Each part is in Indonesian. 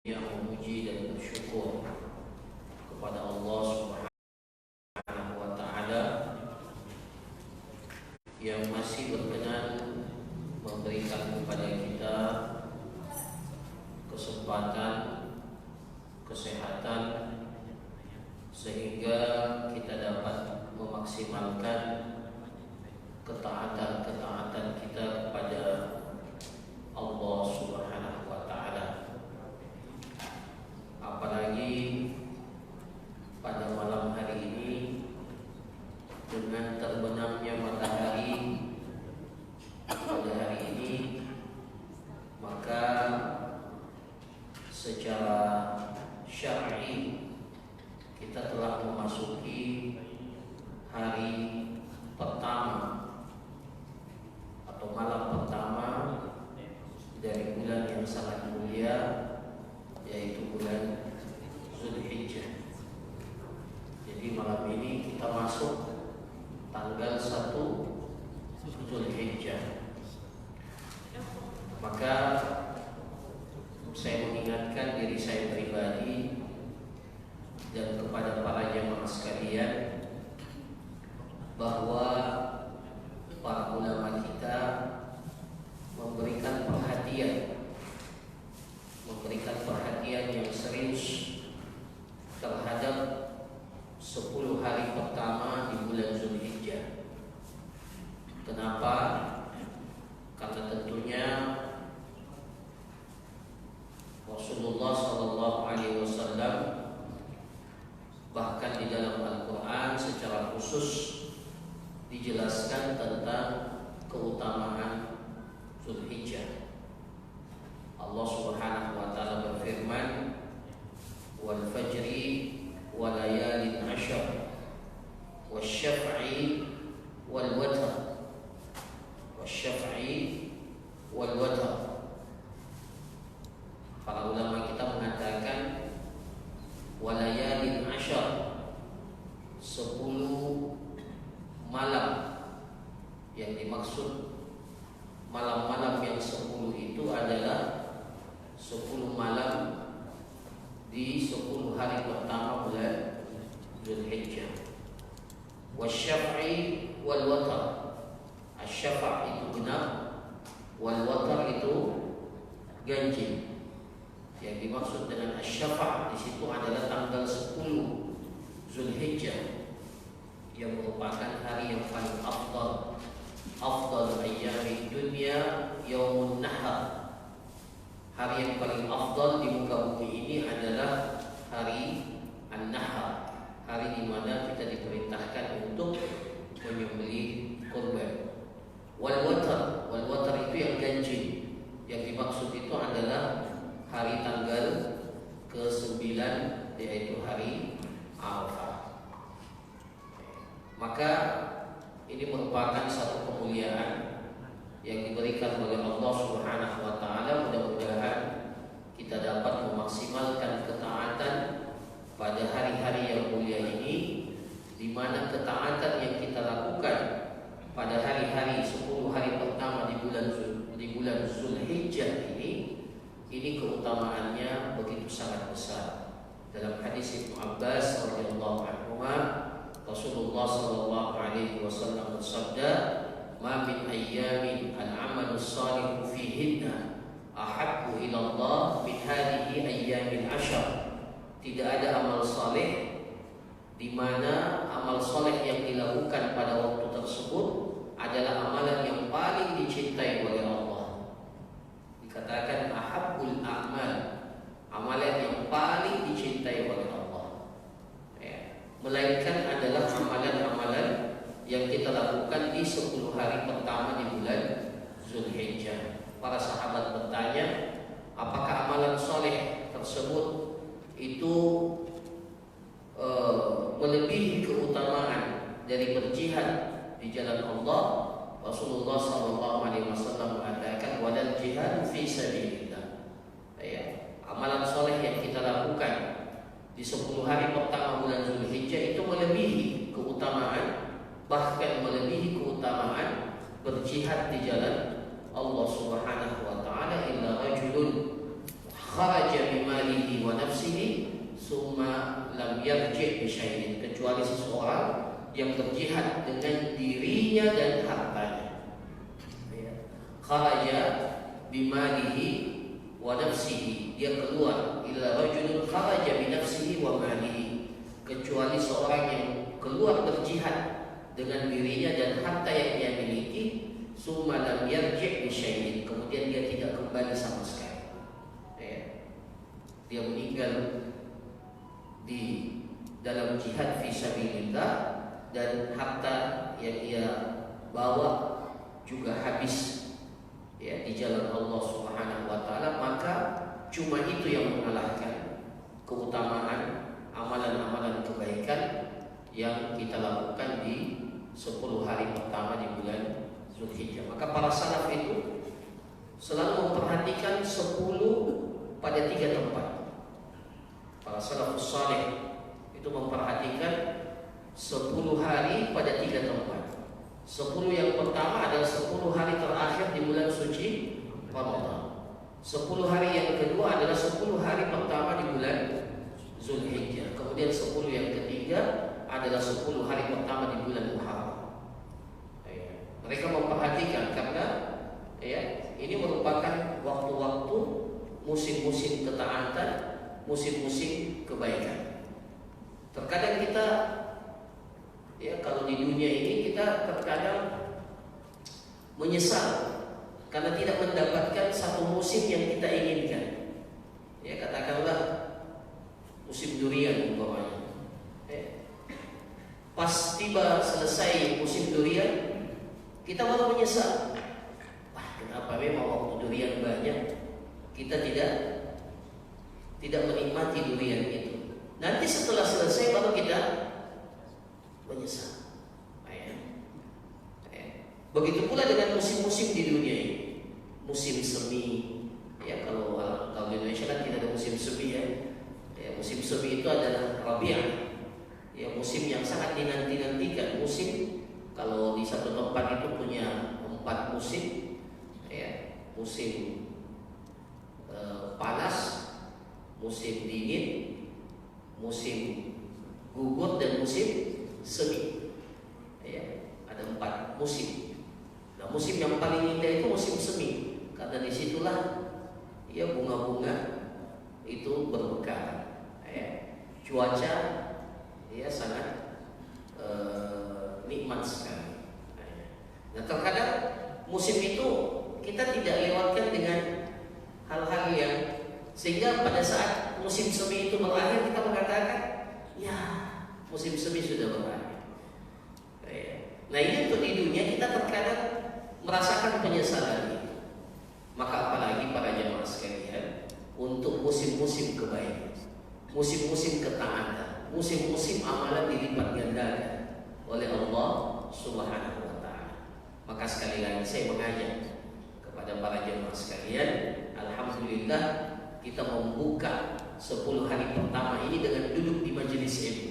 yang memuji dan bersyukur kepada Allah Subhanahu wa taala yang masih berkenan memberikan kepada kita kesempatan, kesehatan sehingga kita dapat memaksimalkan ketaatan kita kepada Allah Subhanahu wa taala. Apalagi pada malam hari ini dengan terbenamnya matahari pada hari ini, maka secara syar'i kita telah memasuki hari pertama atau malam pertama dari bulan yang sangat mulia, yaitu bulan Zulhijjah. Jadi malam ini kita masuk tanggal 1 Zulhijjah. Maka saya mengingatkan diri saya pribadi dan kepada para jemaah sekalian bahwa para ulama kita memberikan perhatian yang serius terhadap 10 hari pertama di bulan Zulhijjah. Kenapa? Karena tentunya Rasulullah SAW bahkan di dalam Al-Quran secara khusus dijelaskan tentang keutamaan Zulhijjah. Allah Subhanahu wa taala berfirman, "Wal fajri wa layalin 'ashr, wasyaf'i wal watr." Wasyaf'i wal watr. Para ulama kita mengatakan walayalin 'ashr, 10 malam. Yang dimaksud malam-malam yang 10 itu adalah 10 malam di 10 hari pertama bulan Zulhijjah. Wasyaf'i wal watr. Asy-syafa' itu genap, wal watr itu ganjil. Yang dimaksud dengan asy-syafa' di situ adalah tanggal 10 Zulhijjah yang merupakan hari yang paling afdal ayyamid dunya yaumun nahar. Hari yang paling afdal di muka bumi ini adalah hari An-Nahar, hari di mana kita diperintahkan untuk menyembelih kurban. Wal watr itu yang ganjil. Yang dimaksud itu adalah hari tanggal ke-9, yaitu hari Arafah. Maka ini merupakan satu kemuliaan yang diberikan oleh Allah Subhanahu wa taala. Mudah-mudahan kita dapat memaksimalkan ketaatan pada hari-hari yang mulia ini, di mana ketaatan yang kita lakukan pada hari-hari 10 hari pertama di bulan Zulhijjah ini keutamaannya begitu sangat besar. Dalam hadis Ibnu Abbas radhiyallahu anhu, Rasulullah sallallahu alaihi wasallam bersabda, "Ma min ayyamin al-'amalu shalihu fihinna ahabbu ila Allah min hadhihi ayyamil 'ashr." Tidak ada amal saleh di mana amal saleh yang dilakukan pada waktu tersebut adalah amalan yang paling dicintai oleh Allah. Dikatakan ahabbul a'mal, amalan yang paling dicintai oleh Allah, melainkan adalah amalan-amalan yang kita lakukan di 10 hari pertama di bulan Zulhijjah. Para sahabat bertanya, apakah amalan soleh tersebut itu melebihi keutamaan dari berjihad di jalan Allah? Rasulullah SAW mengatakan, "Wadal jihad fi sabilillah." Amalan soleh yang kita lakukan di 10 hari pertama bulan Zulhijjah itu melebihi keutamaan, bahkan melebihi keutamaan berjihad di jalan Allah Subhanahu wa taala. Illa rajulun kharaja bimalihi wa nafsihi summa lam yarji' bi syai'in, kecuali seseorang yang berjihad dengan dirinya dan hartanya. Kharaja bimalihi wa nafsihi, dia keluar. Illa rajulun kharaja bi nafsihi wa malihi, kecuali seorang yang keluar berjihad dengan dirinya dan harta yang dia miliki, summa lam yarji' bi syai'in, kemudian dia tidak kembali sama sekali. Dia meninggal di dalam jihad fi sabilillah dan harta yang ia bawa juga habis di jalan Allah Subhanahu wa taala, maka cuma itu yang mengalahkan keutamaan amalan-amalan kebaikan yang kita lakukan di 10 hari pertama di bulan Zulhijjah. Maka para salaf itu selalu memperhatikan 10 pada 3 tempat. Para salafus saleh itu memperhatikan 10 hari pada 3 tempat. 10 yang pertama adalah 10 hari terakhir di bulan suci Ramadan. 10 hari yang kedua adalah 10 hari pertama di bulan Zulhijjah. Kemudian 10 yang ketiga adalah 10 hari pertama di bulan Muharram. Mereka memperhatikan karena ini merupakan waktu-waktu musim-musim ketaatan, musim-musim kebaikan. Terkadang kita kalau di dunia ini kita terkadang menyesal karena tidak mendapatkan satu musim yang kita inginkan. Katakanlah musim durian umpamanya. Pas tiba selesai musim durian, kita malah menyesal. Kenapa memang waktu durian banyak kita tidak menikmati durian itu. Nanti setelah selesai baru kita menyesal. Begitu pula dengan musim-musim di dunia ini. Musim semi, kalau di Indonesia kan tidak ada musim semi musim semi itu adalah Rabi'ah. Musim yang sangat dinanti-nantikan. Musim kalau di satu tempat itu punya 4 musim. Musim panas, musim dingin, musim gugur dan musim semi. Ada 4 musim. Nah, musim yang paling indah itu musim semi, karena disitulah bunga-bunga itu bermekar. Cuaca sangat nikmat sekali. Nah, terkadang musim itu kita tidak lewatkan dengan hal-hal yang sehingga pada saat musim semi itu berakhir kita mengatakan, musim semi sudah berakhir. Nah, ini untuk di dunia kita terkadang merasakan penyesalan itu. Maka apalagi para jemaah sekalian, untuk musim-musim kebaikan, musim-musim ketaatan, musim-musim amalan dilipat gandakan oleh Allah Subhanahu wa taala. Maka sekali lagi saya mengajak kepada para jemaah sekalian, alhamdulillah kita membuka 10 hari pertama ini dengan duduk di majelis ilmu.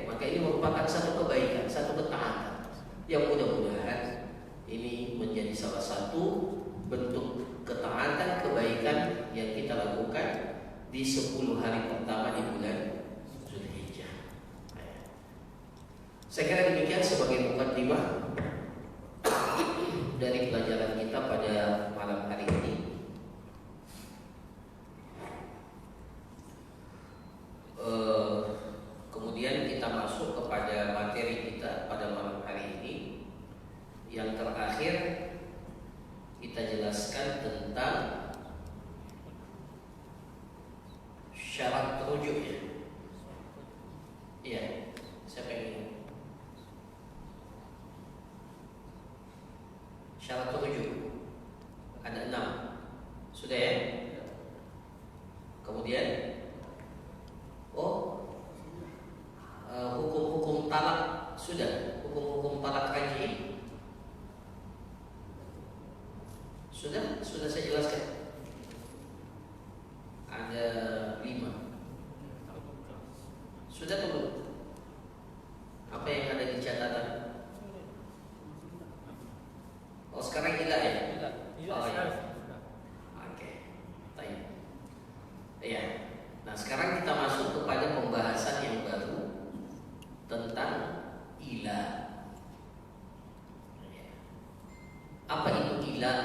Maka ini merupakan satu kebaikan, satu ketaatan yang mudah-mudahan ini menjadi salah satu bentuk ketaatan kebaikan yang kita lakukan di 10 hari pertama di bulan Zulhijjah. Saya kira demikian sebagai mukadimah dari pelajaran kita pada malam hari ini. Kemudian kita masuk kepada materi kita pada malam hari ini. Yang terakhir kita jelaskan tentang syarat terujuknya. Siapa yang ingin? Syarat terujuk ada 6. Sudah ya? Kemudian hukum-hukum talak sudah. Hukum-hukum talak raj'i sudah saya jelaskan. Ada 5. Sudah belum? Apa yang ada di catatan? Sekarang tidak ya? Oke. Baik. sekarang kita masuk kepada pembahasan yang baru tentang ilah. Apa itu ilah?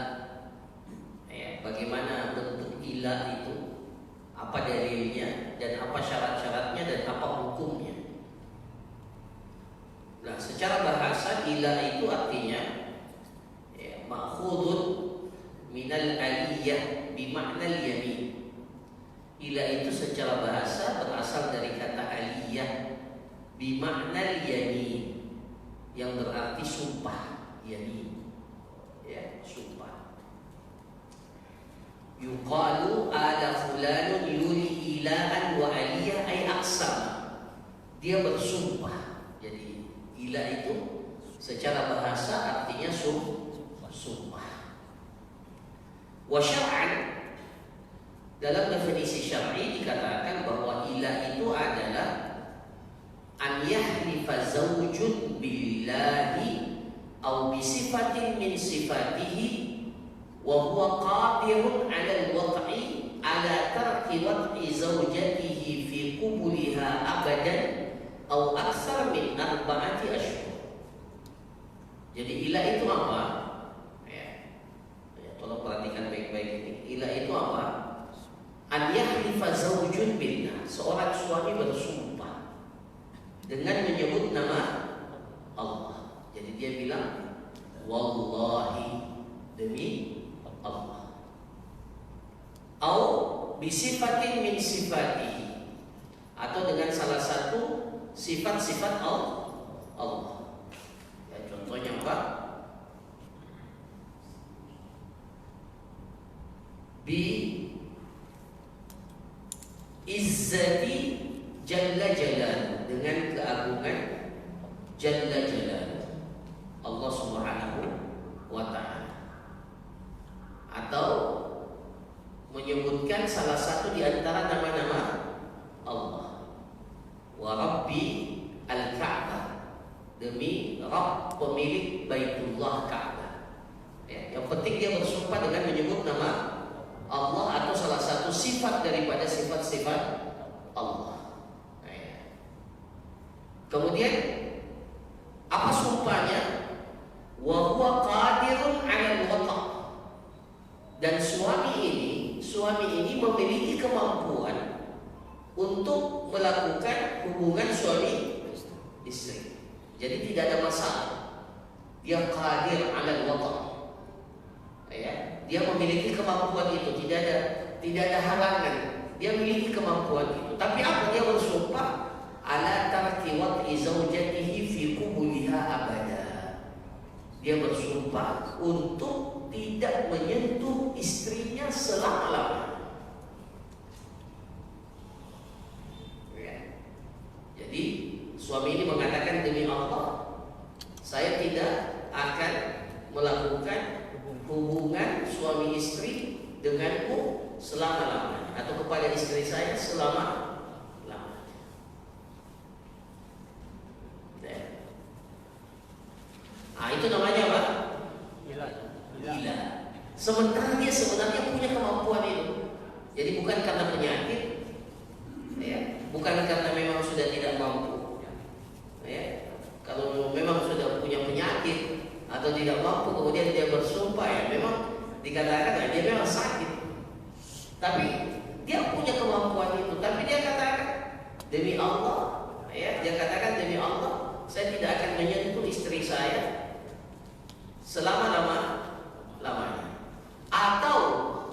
Bagaimana bentuk ilah itu? Apa dalilnya dan apa syarat-syaratnya dan apa hukumnya? Nah, secara bahasa ilah itu artinya ma'khudun minal aliyah bima'nal yamin. Ilah itu secara bahasa berasal dari kata aliyah bima'nal yamin, yang berarti sumpah. Yamin, sumpah. Yuqalu ala fulanun yuli ilahan wa aliyah ay aqsam. Dia bersumpah. Jadi ilah itu secara bahasa artinya sumpah. Wa syar'an, dalam definisi syar'i dikatakan bahwa ilah itu adalah an yahlifa zawjun billahi aw bi sifatin min sifatihi wa huwa qadirun 'ala al-wat'i 'ala tarki wat'i zawjatihi fi qubuliha abadan aw aktsar min 4 ashhur. Jadi ilah itu apa? Tolong perhatikan baik-baik ini. Ilah itu apa? An yahlifa zawjun billah, seorang suami bersumpah dengan menyebut nama Allah. Jadi dia bilang wallahi, demi Allah. Au bisifatin min sifatihi, atau dengan salah satu sifat-sifat Allah. Contohnya apa? Bi izzati jalla jalal, dengan keagungan jalla jalal Allah Subhanahu wa ta'ala. Atau menyebutkan salah satu di antara nama-nama Allah. Wa rabbi al-Ka'bah, demi Rabb pemilik Baitullah Ka'bah. Yang penting dia bersumpah dengan menyebut nama Allah atau salah satu sifat daripada sifat-sifat Allah. Kemudian apa sumpahnya? Wa huwa qadirun 'ala al-wata'. Dan suami ini memiliki kemampuan untuk melakukan hubungan suami istri. Jadi tidak ada masalah. Dia qadir 'ala al-wata'. Dia memiliki kemampuan itu, tidak ada halangan. Dia memiliki kemampuan itu. Tapi apa dia bersumpah? Ala tarki wat'i zawjatihi fi qubuliha abada. Dia bersumpah untuk tidak menyentuh istrinya selama-lamanya. Jadi suami ini mengatakan, demi Allah, saya tidak akan melakukan hubungan suami istri denganku selama-lamanya, atau kepada istri saya selama-lamanya. Itu namanya apa? Gila. Sementara dia sebenarnya punya kemampuan itu. Jadi bukan karena penyakit, bukan karena memang sudah tidak mampu. Kalau memang sudah punya penyakit atau tidak mampu, kemudian dia bersumpah, memang dikatakan dia memang sakit. Tapi dia punya kemampuan itu. Tapi dia katakan demi Allah, dia katakan demi Allah, saya tidak akan menyentuh istri saya selama-lamanya. Atau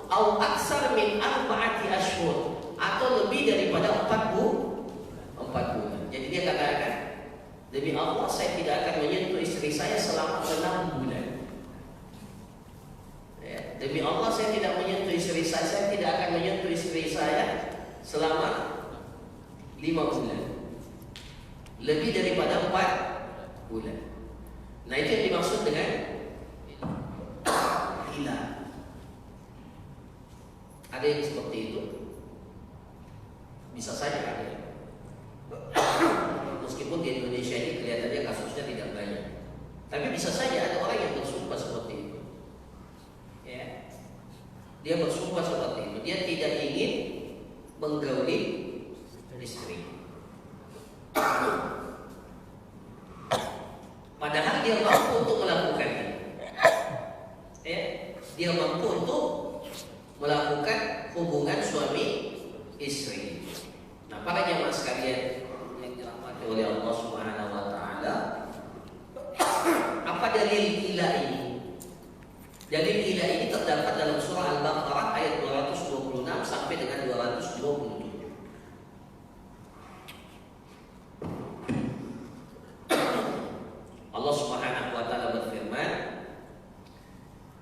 au aksar min 4 ashhur, atau lebih daripada 4 bulan. Jadi dia katakan, demi Allah saya tidak akan menyentuh istri saya selama 6 bulan. Demi Allah saya tidak menyentuh istri saya tidak akan menyentuh istri saya selama 5 bulan. Lebih daripada 4 bulan. Nah, itu yang dimaksud dengan ilah. Ada yang seperti itu? Bisa saja ada. Meskipun di Indonesia ini kelihatannya kasusnya tidak banyak, tapi bisa saja ada orang yang bersumpah seperti itu. Dia bersumpah seperti itu. Dia tidak ingin menggauli istri. Padahal dia mampu untuk melakukannya. Ya, dia mampu untuk melakukan hubungan suami istri. Nah, para jamaah sekalian yang dirahmati oleh Allah Subhanahu wa taala, apa dalil ila ini? Dalil ila ini terdapat dalam surah Al-Baqarah ayat 226 sampai dengan 227. Allah Subhanahu wa taala berfirman,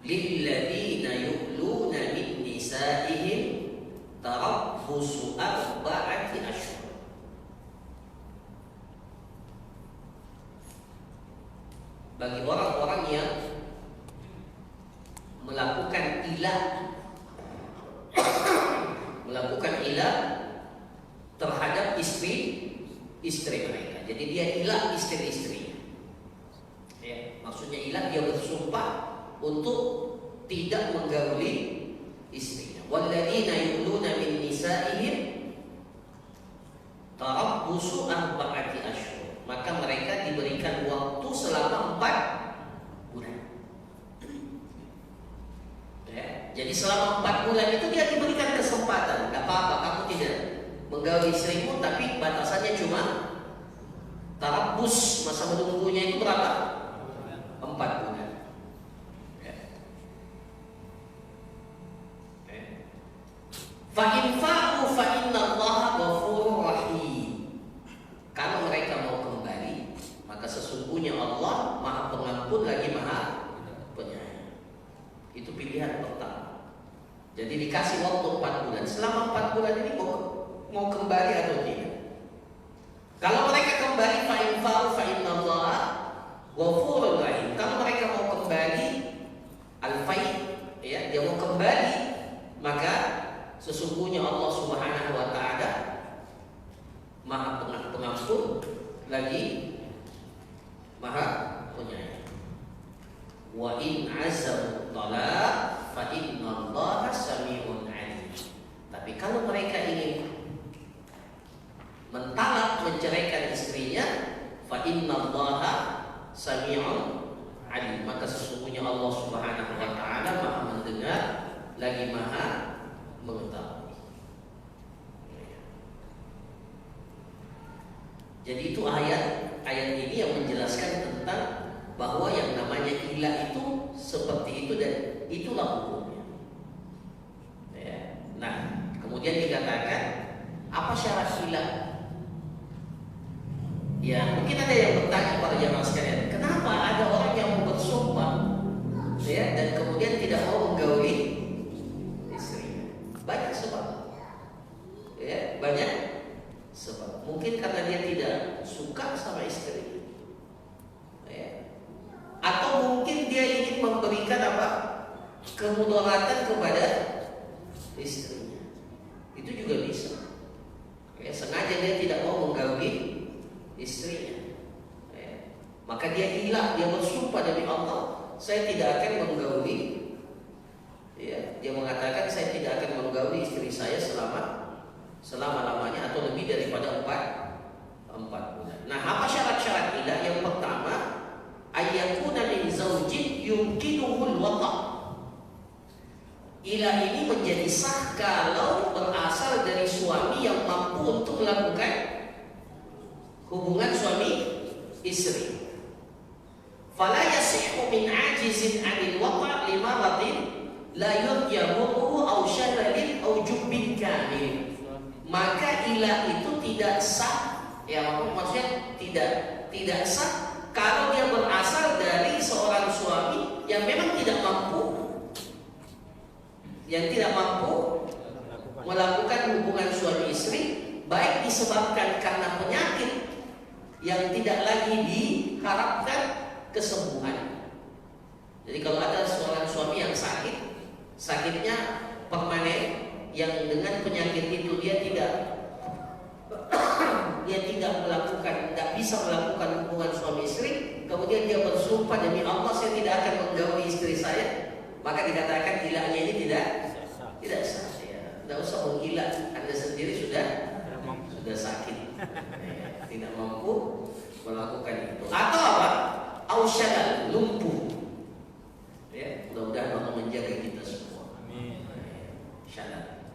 "Lilladzina yu'luna min nisa'ihim tarabbusu arba'ati ashhur." Bagi orang-orang yang melakukan ilah terhadap istri mereka. Jadi dia ilah istri-istrinya. Ya, maksudnya ilah dia bersumpah untuk tidak menggauli istrinya. Walladzina yu'luna min nisa'ihim tarabbusu arba'ati ashhur. Maka mereka diberikan waktu selama 4 bulan. Ya, jadi selama 4 bulan itu dia diberikan kesempatan. Tidak apa-apa kamu tidak menggauli istrimu, tapi batasannya cuma tarabbus, masa menunggunya itu berapa? 4 bulan. Fa in fa'u fa innallaha ghafurur rahim. Kalau mereka mau kembali, maka sesungguhnya Allah Maha Pengampun lagi Maha Penyayang. Itu pilihan pertama. Jadi dikasih waktu 4 bulan. Selama 4 bulan ini mau kembali atau tidak? Kalau mereka kembali, fa in fa'u fa innallaha ghafurur rahim. Kalau mereka mau kembali, al-fai, ya, dia mau kembali, maka sesungguhnya Allah Subhanahu wa taala Maha Pengampun lagi Maha Penyayang. Wa in azamu talaq fa innallaha sami'un 'alim. Tapi kalau mereka ingin mentalak, menceraikan istrinya, fa innallaha sami'un 'alim, maka sesungguhnya Allah Subhanahu wa taala Maha mendengar lagi Maha mengetahui. Jadi itu ayat ini yang menjelaskan tentang bahwa yang namanya ilah itu seperti itu dan itulah hukumnya. Ya. Nah, kemudian dikatakan apa syarat ilah? Ya, mungkin ada yang bertanya pada jamaah sekalian, kenapa ada orang yang mau bersumpah, ya, dan kemudian tidak mau menggauli istrinya? Banyak sebab. Ya, banyak sebab. Mungkin karena dia tidak suka sama istri, ya. Atau mungkin dia ingin memberikan apa? Kemudaratan kepada istrinya. Itu juga bisa. Ya, sengaja dia tidak mau menggauli istrinya. Ya. Maka dia ilah, dia bersumpah demi Allah, saya tidak akan menggauli. Ya, dia mengatakan saya tidak akan menggauli istri saya selama-lamanya atau lebih daripada 4 bulan. Nah, apa syarat-syarat ilah? Yang pertama, ayyakuna min zaujin yumkinuhul wata'. Ilah ini menjadi sah kalau berasal dari suami yang mampu untuk melakukan hubungan suami istri. Fala yasihhu min ajizin 'anil wata' limaradin la yurjamuhu aw shalalin aw jubbin kamil. Maka ilah itu tidak sah, ya, maksudnya tidak sah kalau dia berasal dari seorang suami yang memang tidak mampu melakukan hubungan suami istri, baik disebabkan karena penyakit yang tidak lagi diharapkan kesembuhan. Jadi kalau ada seorang suami yang sakitnya permanen, yang dengan penyakit itu dia tidak bisa melakukan hubungan suami istri, kemudian dia bersumpah demi Allah saya tidak akan menggauli istri saya, maka dikatakan ilahnya ini tidak sah. Ya, tidak usah mengilah. Anda sendiri sudah sakit, tidak mampu melakukan itu. Atau apa? Ausyadan, lumpuh. Ya, mudah-mudahan Allah menjaga kita semua. Amin. Syadan,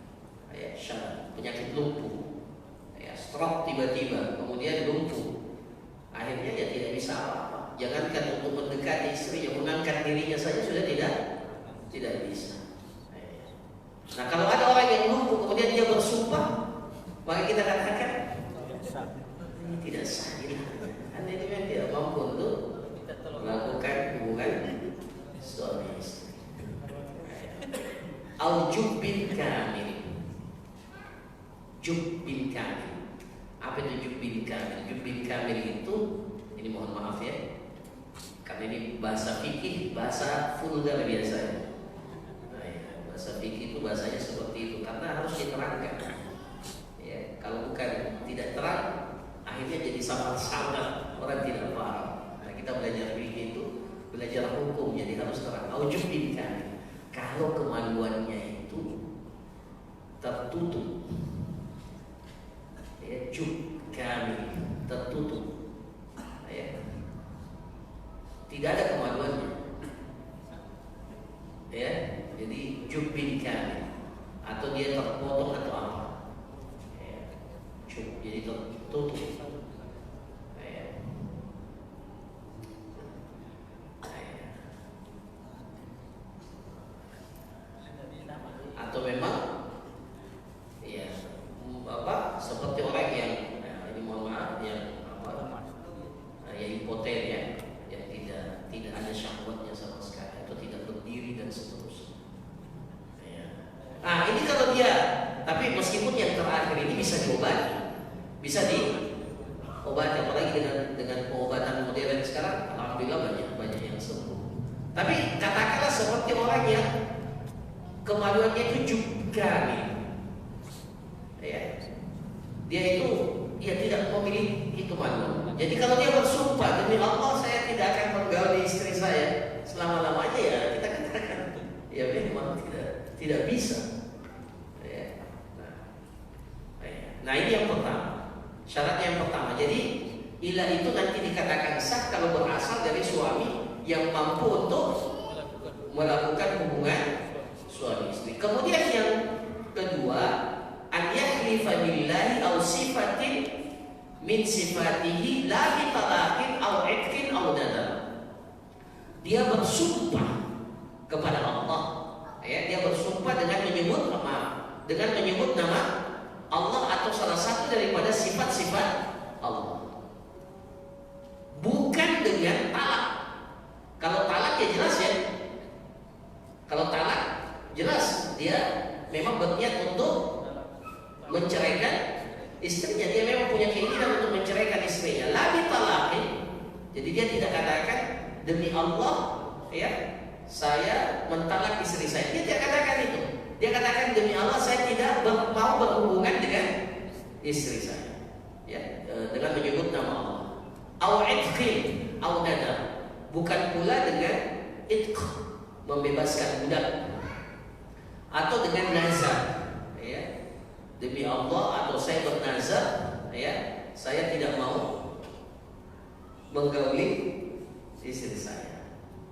ya, syadan, penyakit lumpuh. Ya, stroke tiba-tiba, kemudian lumpuh. Akhirnya ya tidak bisa apa-apa. Jangankan untuk mendekati istrinya, mengangkat dirinya saja sudah tidak bisa. Nah, kalau ada orang yang lumpuh kemudian dia bersumpah, maka kita katakan ini tidak sah. Anda ini memang tidak mampu untuk melakukan hubungan suami istri. Al-jubbin kamil. Jubbin kamil. Apa itu jubbin kamil? Jubbin kamil itu, ini mohon maaf ya, karena ini bahasa fikih, bahasa vulgar biasanya. Nah, ya, bahasa fikih itu bahasanya seperti itu karena harus diterangkan. Ya, kalau bukan tidak terang, akhirnya jadi samar-samar, orang tidak paham. Nah, kita belajar fikih itu belajar hukum, jadi harus terang. Jubbin kamil. Kalau kemaluannya itu tertutup, ya, jub kamil tertutup, ya, tidak ada kemaluannya, ya, jadi jubbin kamil, atau dia terpotong atau apa, ya, jub, jadi tertutup, ya. Atau memang ya apa seperti orang yang ini mohon maaf yang apa yang impoten ya, yang tidak ada syahwatnya sama sekali atau tidak berdiri dan seterusnya. Ya. Nah, ini kalau dia, tapi meskipun yang terakhir ini bisa diobati, apalagi dengan pengobatan modern sekarang, alhamdulillah banyak yang sembuh. Tapi katakanlah seperti orang yang kemaluannya itu juga nih, ya, dia itu tidak memiliki kemaluan. Jadi kalau dia bersumpah demi Allah saya tidak akan menggauli istri saya selama-lamanya, ya kita katakan ya memang tidak bisa. Ya. Nah ini yang pertama, syaratnya yang pertama. Jadi ilah itu nanti dikatakan sah kalau berasal dari suami yang mampu untuk melakukan hubungan suami istri. Kemudian yang kedua, an yahlifa billahi aw sifatin min sifatihi la bi talaqin aw itqin aw nadar. Dia bersumpah kepada Allah, ya, dia bersumpah dengan menyebut nama Allah atau salah satu daripada sifat-sifat Allah. Bukan dengan talak. Kalau talak ya jelas ya. Kalau talak jelas dia memang berniat untuk menceraikan istrinya, dia memang punya keinginan untuk menceraikan istrinya. Labi talaqin, jadi dia tidak katakan demi Allah ya saya mentalak istri saya, dia tidak katakan itu. Dia katakan demi Allah saya tidak mau berhubungan dengan istri saya, ya, dengan menyebut nama Allah. Au itqin au nadar, bukan pula dengan itq, membebaskan budak, atau dengan nazar, ya, demi Allah atau saya bernazar, ya, saya tidak mau menggauli istri saya,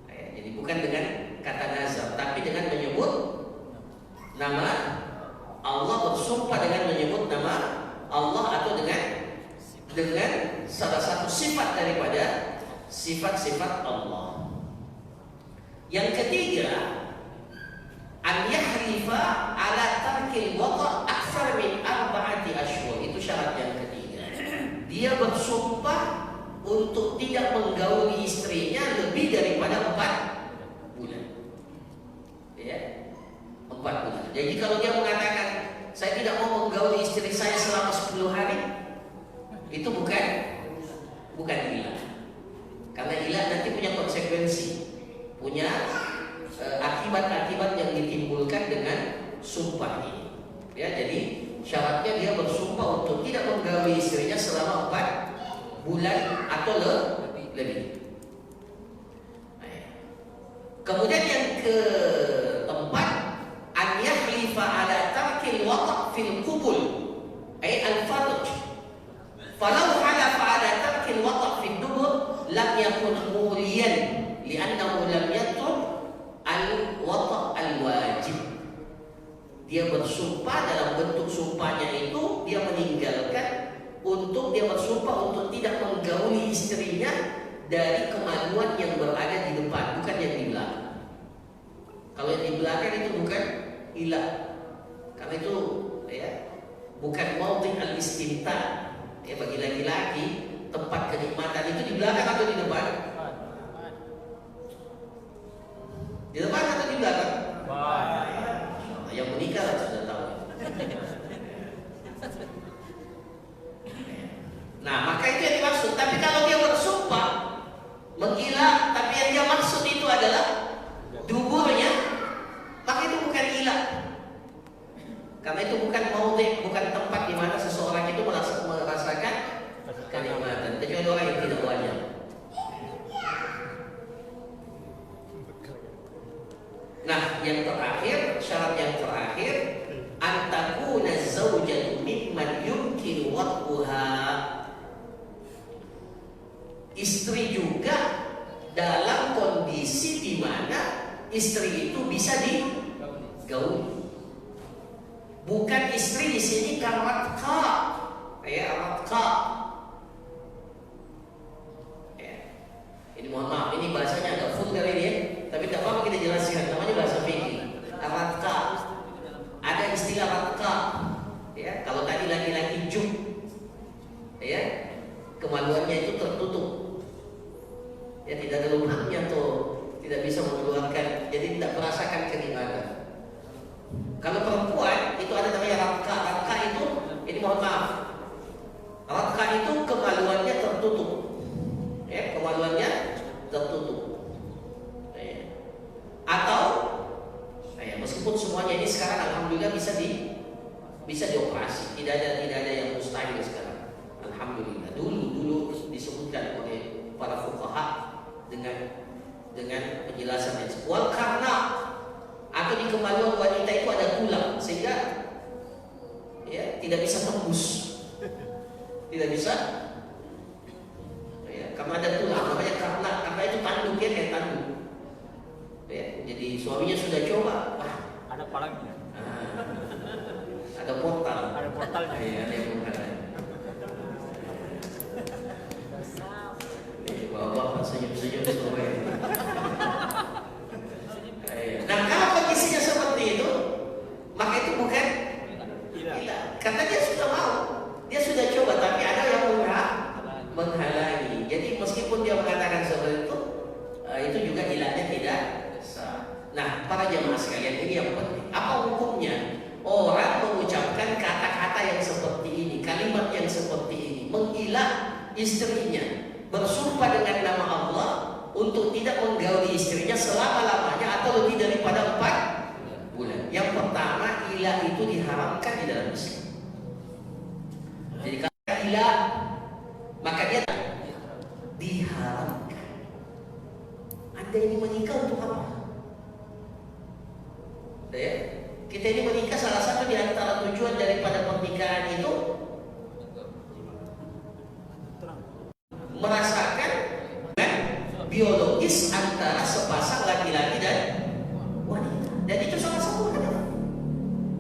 ya, jadi bukan dengan kata nazar, tapi dengan menyebut nama Allah, bersumpah dengan menyebut nama Allah atau dengan salah satu sifat daripada sifat-sifat Allah. Yang ketiga, an yahlifa ala tarkil wata' akthar min arba'ati ashhur. Itu syarat yang ketiga. Dia bersumpah untuk tidak menggauli istrinya lebih daripada 4 bulan. Ya, 4 bulan. Jadi kalau dia mengatakan saya tidak mau menggauli istri saya selama 10 hari, itu bukan ilah. Karena ilah nanti punya konsekuensi, punya akibat-akibat yang ditimbulkan dengan sumpah ini. Ya, jadi syaratnya dia bersumpah untuk tidak menggauli istrinya selama 4 bulan atau lebih. Kemudian yang keempat, an yahlifa ala tarkil wata' fil qubul untuk dia bersumpah untuk tidak menggauli istrinya dari kemaluan yang berada di depan, bukan yang di belakang. Kalau yang di belakang itu bukan ilah, karena itu ya bukan mautin al-istimta. Ya, bagi laki-laki tempat kenikmatan itu di belakang atau di depan? Di depan atau di belakang? Yang menikah lah sudah tahu. Nah, maka itu yang dimaksud. Tapi kalau dia bersumpah mengilah, tapi yang dia maksud itu adalah duburnya, maka itu bukan ilah. Karena itu bukan maudhi', bukan tempat di mana seseorang itu merasakan kenikmatan, kecuali orang yang tidak wajar. Nah, yang terakhir, syarat yang terakhir, antakuna zaujatu mimman yumkin wad'uha. Istri juga dalam kondisi di mana istri itu bisa digauli. Bukan istri di sini karatka, ya ratka. Ya. Ini mohon maaf, ini bahasanya agak vulgar ini ya, tapi tidak apa-apa kita jelaskan. Namanya bahasa fikih. Ratka. Ada istilah ratka. Ya, kalau tadi laki-laki juk, ya, kemaluannya itu tertutup. Ya, tidak ada lubangnya tuh, tidak bisa mengeluarkan, jadi tidak merasakan kenikmatan. Kalau perempuan itu ada namanya ratka. Ratka itu, ini mohon maaf, ratka itu kemaluannya tertutup. Ya, kemaluannya tertutup. Ya. Atau, ya, meskipun semuanya ini sekarang alhamdulillah bisa dioperasi, tidak ada yang mustahil sekarang. Alhamdulillah. Dulu disebutkan oleh para fuqaha dengan penjelasan yang sebuah karena atau di kemaluan wanita itu ada tulang sehingga ya tidak bisa tembus, tidak bisa ya, karena ada tulang namanya karena itu tanduk ya, kayak tanduk ya, jadi suaminya sudah coba ada palangnya, ada portalnya ya, ada yang menghalang. Bapak senyum-senyum semua ini. Nah, kalau kondisinya seperti itu, maka itu bukan ilah. Karena dia sudah mau, dia sudah coba, tapi ada yang menghalangi. Jadi meskipun dia mengatakan seperti itu juga ilahnya tidak sah. Nah, para jemaah sekalian, ini yang penting. Apa hukumnya orang mengucapkan kata-kata yang seperti ini, kalimat yang seperti ini, mengilah istrinya, bersumpah dengan nama Allah untuk tidak menggauli istrinya selama-lamanya atau lebih daripada 4 bulan. Yang pertama, ilah itu diharamkan di dalam Islam. Jadi kalau ilah, maka dia diharamkan. Anda ini menikah untuk apa? Ya, kita ini menikah salah satu di antara tujuan daripada pernikahan itu merasakan biologis antara sepasang laki-laki dan wanita, dan itu salah satu adalah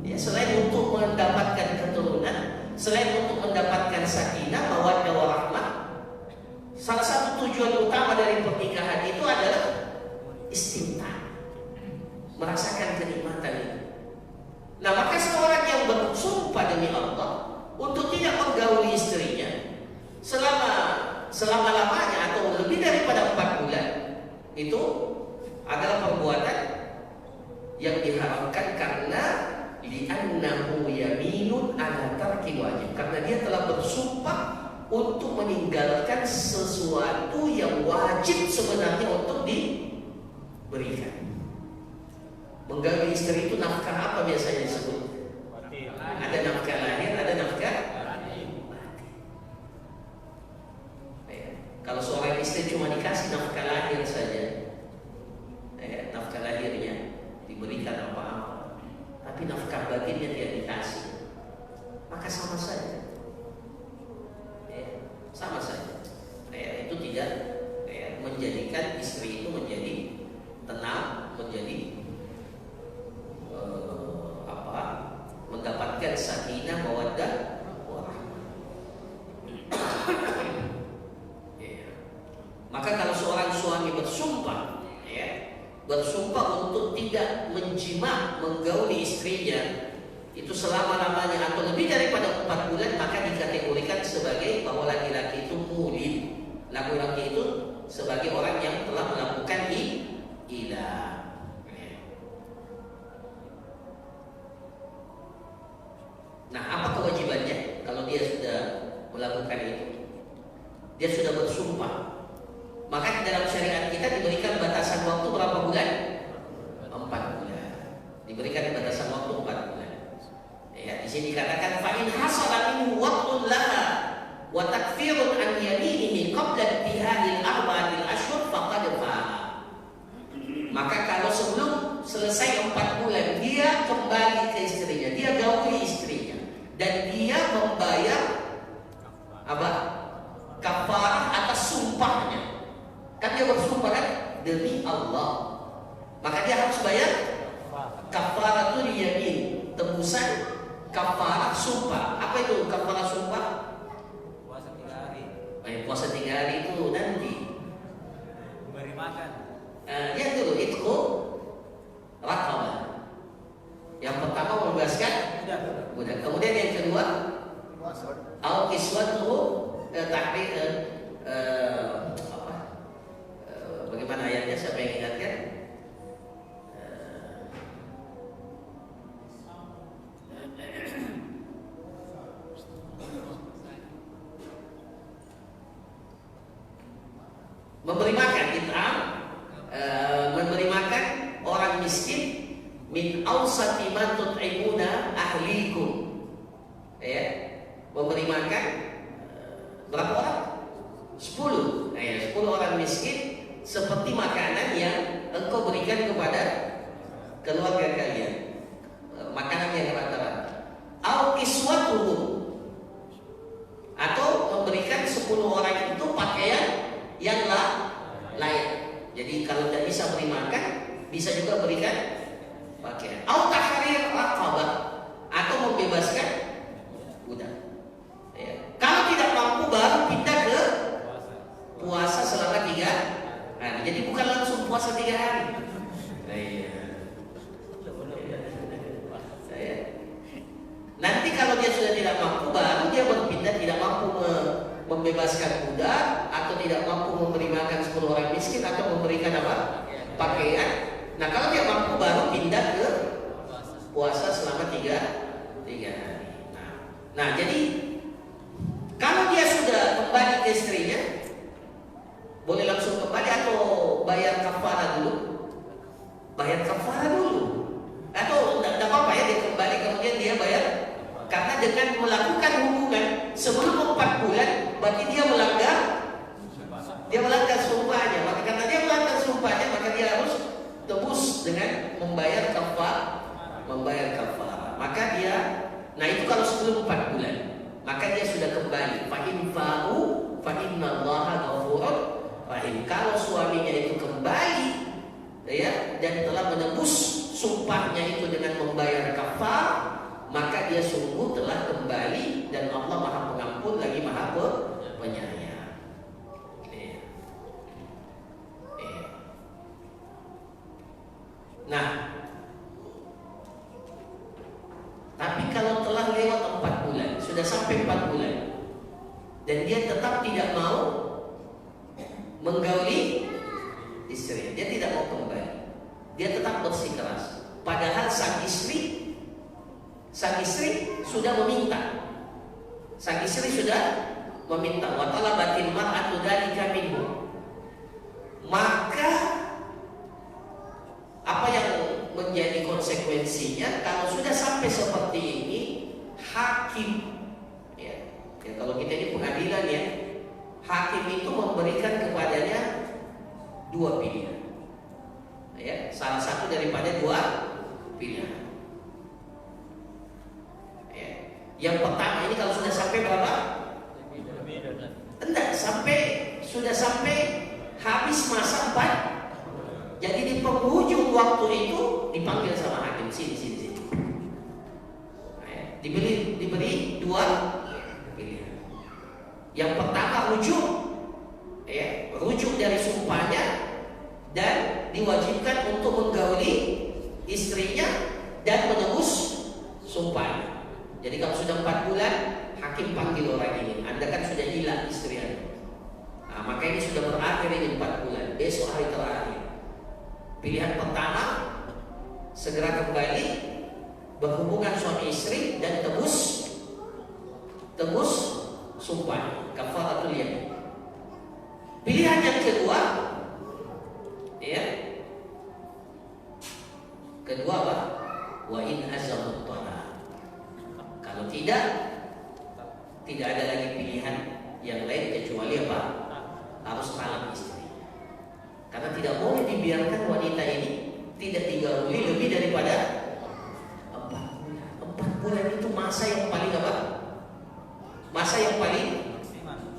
ya, selain untuk mendapatkan keturunan, selain untuk mendapatkan sakinah, mawaddah warahmah, salah satu tujuan utama dari pernikahan itu adalah istimta, merasakan kenikmatan itu. Nah, maka seorang yang bersumpah demi Allah untuk tidak menggauli istrinya selama-lamanya atau lebih daripada 4 bulan, itu adalah perbuatan yang diharamkan karena li'annahu yaminun ala tarki wajib, karena dia telah bersumpah untuk meninggalkan sesuatu yang wajib sebenarnya untuk diberikan. Menggauli istri itu nafkah apa biasanya disebut? Ada nafkah lahir, ada nafkah mati. Kalau seorang istri cuma dikasih nafkah lahir saja, nafkah lahirnya diberikan apa-apa, tapi nafkah batinnya tidak dikasih, maka sama saja. Sama saja. Itu tidak menjadikan istri itu menjadi tenang, menjadi mendapatkan sakit itu selama-lamanya atau lebih daripada 4 bulan, maka dikategorikan sebagai bahwa laki-laki itu mulim. Laki-laki itu sebagai orang yang telah melakukan ila. Nah, apa kewajibannya kalau dia sudah melakukan itu? Dia sudah bersumpah. Maka dalam syariat kita diberikan batasan waktu berapa bulan? 4 bulan. Diberikan batasan waktu 4 bulan. Ya, di sini dikatakan fa in hasala minhu waqtun laha wa takfirun an yaminihi qabla intihai al-arba'atil ashhur faqad fa'a. Maka kalau sebelum selesai 4 bulan dia kembali ke istrinya, dia gauli istrinya dan dia membayar apa? Kafarah atas sumpahnya. Kan dia bersumpah kan demi Allah. Maka dia harus bayar kafaratul yamin, tebusan kafarah sumpah. Apa itu kafarah sumpah? Puasa 3 hari. Puasa 3 hari itu nanti. Beri makan. Lihat dulu itu raqabah. Yang pertama membebaskan budak. Kemudian yang kedua au kiswatuhu tahrir bagaimana ayatnya, siapa yang ingatkan? Memberi makan it'am, memberi makan orang miskin min awsati ma tut'imuna ahlikum. Ya, memberi makan berapa orang? 10. Ya, 10 orang miskin seperti makanan yang engkau berikan kepada keluarga kalian. Makanan yang rata-rata. Au kiswatuhum, atau memberikan 10 orang itu pakaian yang layak. Jadi kalau tidak bisa beri makan, bisa juga berikan pakaian. Au tahrir raqabah, atau membebaskan budak. Ya. Kalau tidak mampu baru pindah ke puasa selama 3 hari. Jadi bukan langsung puasa 3 hari. Nanti kalau dia sudah tidak mampu, baru dia berpindah, tidak mampu membebaskan budak, atau tidak mampu memberi makan 10 orang miskin, atau memberikan apa? Pakaian. Nah, kalau dia mampu baru pindah ke puasa selama 3 hari. Nah, jadi kalau dia sudah kembali ke istrinya, boleh langsung kembali atau bayar kafarah dulu? Bayar kafarah dulu. Atau tidak apa-apa ya, dia kembali kemudian dia bayar. Karena dengan melakukan hubungan sebelum 4 bulan, berarti dia melanggar sumpahnya. Maka karena dia melanggar sumpahnya, maka dia harus tebus dengan membayar kafarah. Maka dia, nah itu kalau sebelum 4 bulan, maka dia sudah kembali. Fa in fa'u fa innallaha ghafurur rahim. Kalau suaminya itu kembali, ya, dan telah menebus sumpahnya itu dengan membayar kafarah, maka dia sungguh telah kembali, dan Allah Maha Pengampun lagi Maha Penyayang. Nah, tapi kalau telah lewat 4 bulan, sudah sampai 4 bulan, dan dia tetap tidak mau menggauli istri, dia tidak mau kembali, dia tetap bersikeras. Padahal sang istri sudah meminta. Wa talabatil mar'atu dzalika minhu. Maka apa yang menjadi konsekuensinya kalau sudah sampai seperti ini, hakim, ya kalau kita ini pengadilan ya, hakim itu memberikan kepadanya 2 pilihan. Ya, salah satu daripada 2 pilihan. Yang pertama ini kalau sudah sampai berapa? Enggak, sudah sampai habis masa 4. Jadi di penghujung waktu itu dipanggil sama hakim, sini. Diberi 2 pilihan. Yang pertama rujuk dari sumpahnya dan diwajibkan untuk menggauli istrinya dan menebus sumpah. Jadi kalau sudah 4 bulan, hakim panggil orang ini. Anda kan sudah hilang istri Anda. Nah, maka ini sudah berakhir ini 4 bulan. Besok hari terakhir. Pilihan pertama, segera kembali berhubungan suami istri dan tebus sumpah, kafaratul yamin. Pilihan yang kedua, ya. Kedua apa? Wa in azamut talaq. Kalau tidak ada lagi pilihan yang lain kecuali apa? Harus talak istri. Karena tidak boleh dibiarkan wanita ini tidak digauli lebih daripada 4 bulan. 4 bulan itu masa yang paling apa? Masa yang paling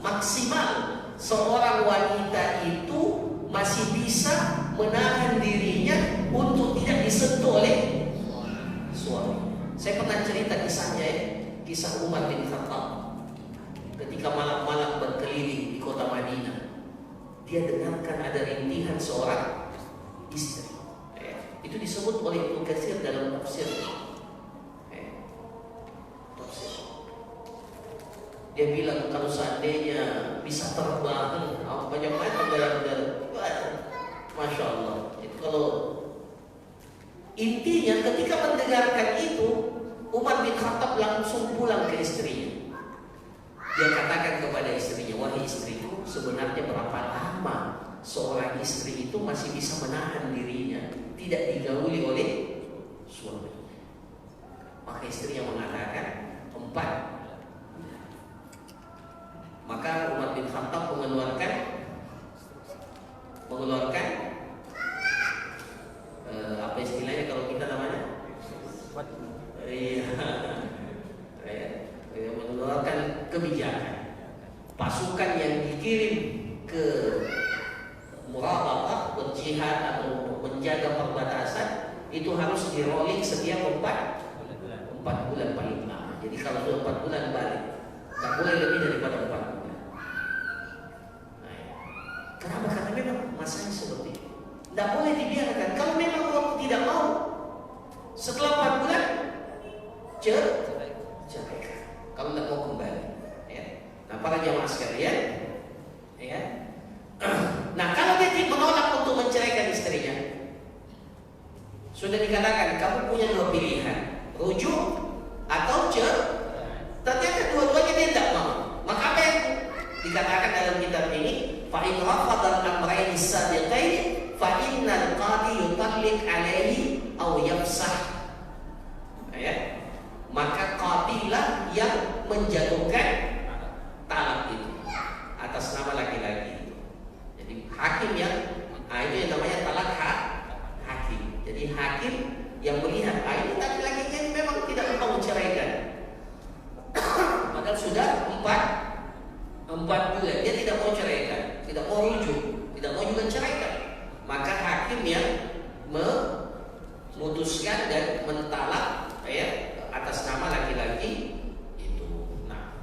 maksimal. Seorang wanita itu masih bisa menahan dirinya untuk tidak disentuh oleh suami. Saya pernah cerita kisahnya ya, kisah Umar bin Khattab. Ketika malam-malam berkeliling di kota Madinah, dia dengarkan ada rintihan seorang istri. Itu disebut oleh Ibnu Katsir dalam tafsir. Dia bilang kalau seandainya bisa terbang, banyak udara-udara, masya Allah. Itu kalau intinya ketika mendengarkan itu, Umar bin Khattab langsung pulang ke istrinya. Dia katakan kepada istrinya, wahai istriku, sebenarnya berapa lama seorang istri itu masih bisa menahan dirinya tidak digauli oleh suami. Maka istrinya mengatakan 4. Maka Umar bin Khattab mengeluarkan apa istilahnya kalau kita namanya? Mengeluarkan kebijakan. Pasukan yang dikirim ke murabaqah, berjihad atau menjaga perbatasan itu harus di-rolling setiap 4 bulan paling lama. Jadi kalau sudah 4 bulan balik, tak boleh lebih daripada 4 bulan. Kenapa? Karena memang masanya seperti itu. Tidak boleh dibiarkan. Kalau memang waktu tidak mau, setelah 4 bulan ceraikan. Kalau tidak mau kembali, ya. Nah, para jamaah sekalian, ya. Nah, kalau dia menolak untuk menceraikan istrinya, sudah dikatakan kamu punya 2 pilihan, rujuk atau cerai. Ternyata dua-duanya dia tidak mau. Maka apa yang dikatakan dalam kitab ini? Fa in rafadha al-amrayn as-sabiqain fa innal qadi yutalliq alaihi aw yafsah. Ya. Maka qadilah yang menjatuhkan talak itu atas nama laki-laki. Jadi hakim yang itu yang namanya talak hakim. Jadi hakim yang melihat ini laki-lakinya ini memang tidak mau menceraikan. Padahal sudah 4 bulan dia tidak mau ceraikan, tidak mau rujuk, tidak mau juga ceraikan. Maka hakim yang memutuskan dan mentalak ya atas nama laki-laki itu. Nah,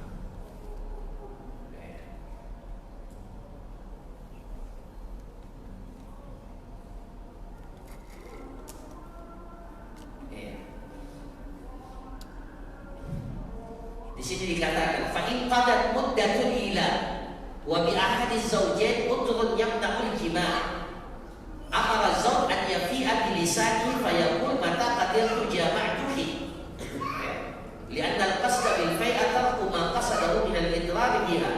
di sini dikatakan fa in qadat muddatul ila wa bi ahadiz zawjain udrun yamna'ul jima' amara zawj an yafi'a bi lisanihi fa yaqul mata qadirtu jama'tuhi li'anna al-qasda bil fai'a tarku ma qasadahu min al-idrar biha.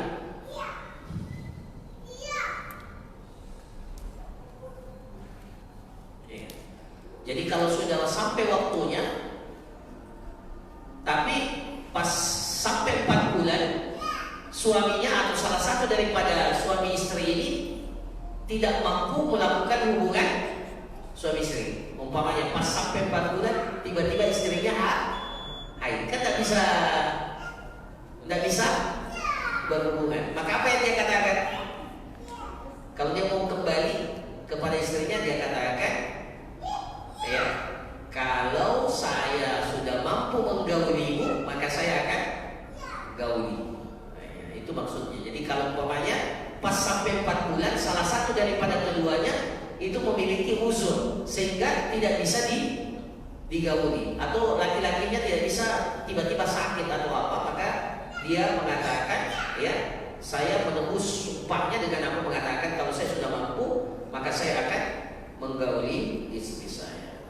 Jadi kalau sudah sampai waktunya tapi pas sampai 4 bulan suaminya atau salah satu daripada suami istri ini tidak mampu melakukan hubungan suami istri, umpamanya pas sampai 4 bulan tiba-tiba istrinya haid, kan tidak bisa berhubungan. Maka apa yang dia katakan? Kalau dia mau kembali kepada istrinya, dia katakan ya, kalau saya sudah mampu menggaulimu maka saya akan gauli. Nah, itu maksudnya. Jadi kalau umpamanya pas sampai 4 bulan salah satu daripada keduanya itu memiliki uzur sehingga tidak bisa digauli, atau laki-lakinya tidak bisa tiba-tiba sakit atau apa, maka dia mengatakan, ya, saya menembus sumpahnya dengan apa, mengatakan kalau saya sudah mampu maka saya akan menggauli istri saya.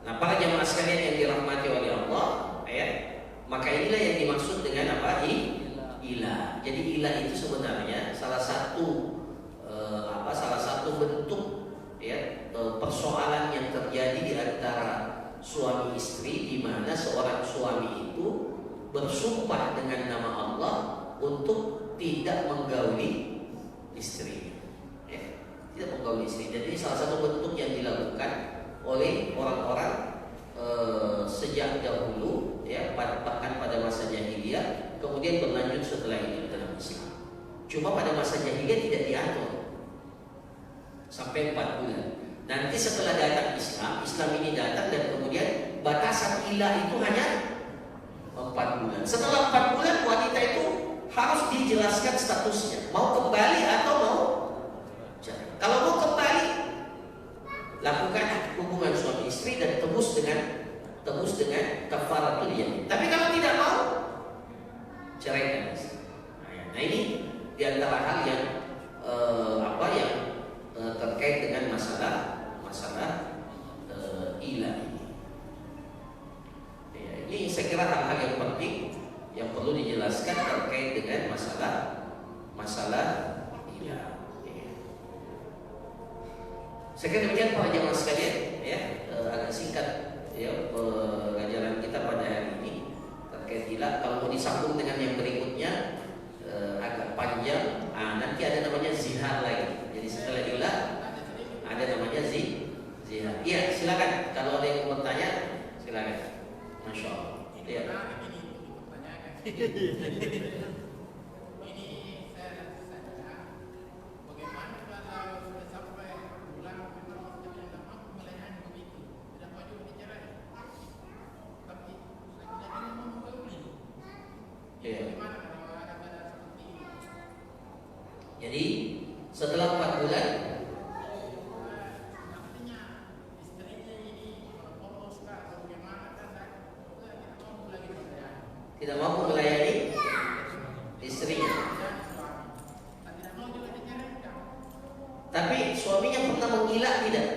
Nah, para jamaah sekalian yang dirahmati oleh Allah, ya, maka inilah yang dimaksud dengan apa? Ilah. Jadi ilah itu sebenarnya salah satu salah satu bentuk, ya, persoalan yang terjadi di antara suami istri, di mana seorang suami itu bersumpah dengan nama Allah untuk tidak menggauli istri, ya, tidak menggauli istri. Jadi salah satu bentuk yang dilakukan oleh orang-orang sejak dahulu, ya, bahkan pada masa jahiliyah, kemudian berlanjut setelah itu dalam Islam. Cuma pada masa jahiliyah tidak diatur sampai 4 bulan. Nanti setelah datang Islam ini datang, dan kemudian batasan ilah itu hanya 4 bulan. Setelah 4 bulan wanita itu harus dijelaskan statusnya, mau kembali atau mau cerai. Kalau mau kembali, lakukan hubungan suami istri dan tebus dengan kafaratul yamin. Tapi kalau tidak mau, ceraikan. Nah, ini diantara hal yang terkait dengan masalah ilah ini. Ya, ini saya kira hal-hal yang penting yang perlu dijelaskan terkait dengan masalah ilah. Ya. Saya kira demikian para jamaah sekalian, ya, agak singkat, ya, pelajaran kita pada hari ini terkait ilah. Kalau mau disambung dengan yang berikutnya agak panjang. Nanti ada namanya zihar lagi. Jadi setelah ilah ada namanya zihar. Iya, silakan. Kalau ada yang mau bertanya, silakan. Masya Allah. Iya. Jadi setelah 4 bulan tidak mampu melayani istrinya, tapi suaminya pernah menggila tidak?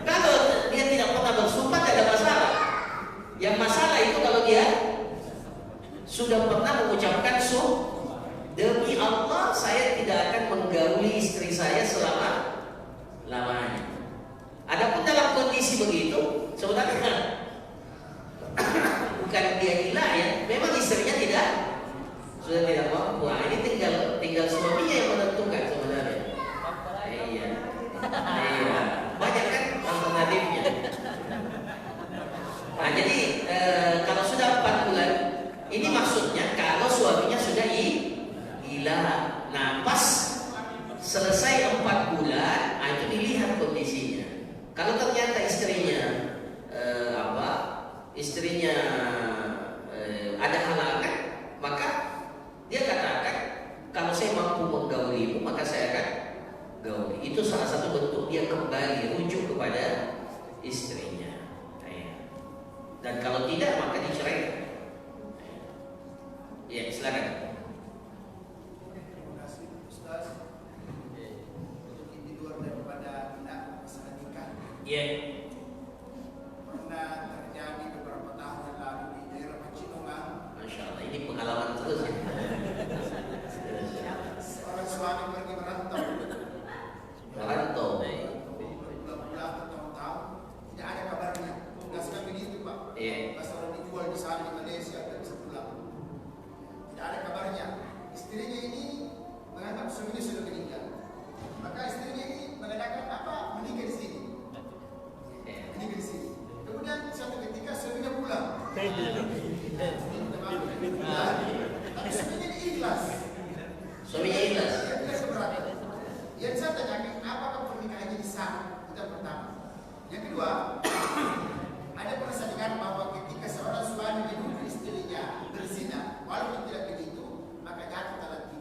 Kalau dia tidak pernah bersumpah tidak ada masalah. Yang masalah itu kalau dia sudah pernah mengucapkan demi Allah saya tidak akan menggauli istri saya selama-lamanya. Adapun dalam kondisi begitu, sebenarnya bukan dia gila, ya, memang istrinya sudah tidak mampu. Ini tinggal suaminya yang menentukan sebenarnya. Iya, banyak kan alternatifnya. Nah, jadi kalau sudah 4 bulan, ini maksudnya kalau suaminya sudah ilah. Nah, pas selesai 4 bulan, itu dilihat kondisinya. Kalau ternyata istrinya ada halangan, maka dia katakan kalau saya mampu menggaulimu maka saya akan gauli. Itu salah satu bentuk dia kembali rujuk kepada istrinya. Dan kalau tidak maka diceraikan. Ya, silakan. Terima kasih Ustaz. Untuk di luar daripada masalah nikah. Ya. Pernah terjadi beberapa tahun yang lalu di daerah Pecinongan. Masya Allah, ini pengalaman terus. Seorang suami pergi merantau. Berbulan-bulan bertahun-tahun tidak ada kabarnya. Tugas kami itu Pak. Pas orang dijual di sana di Malaysia dan bisa pulang. Tidak ada kabarnya. Istrinya ini menganggap suaminya sudah meninggal. Maka istrinya ini mengatakan apa? Menikah di sini. Menikah di sini. Kemudian suatu ketika suaminya pulang. Tapi suaminya ikhlas. Suaminya ikhlas. Dia tidak keberatan. Yang saya tanyakan, apakah pernikahannya di sana? Itu yang pertama. Yang kedua, ada persandingan bahwa ketika seorang suami menuduh istrinya berzina, walaupun tidak begitu, maka jatuh talak 3.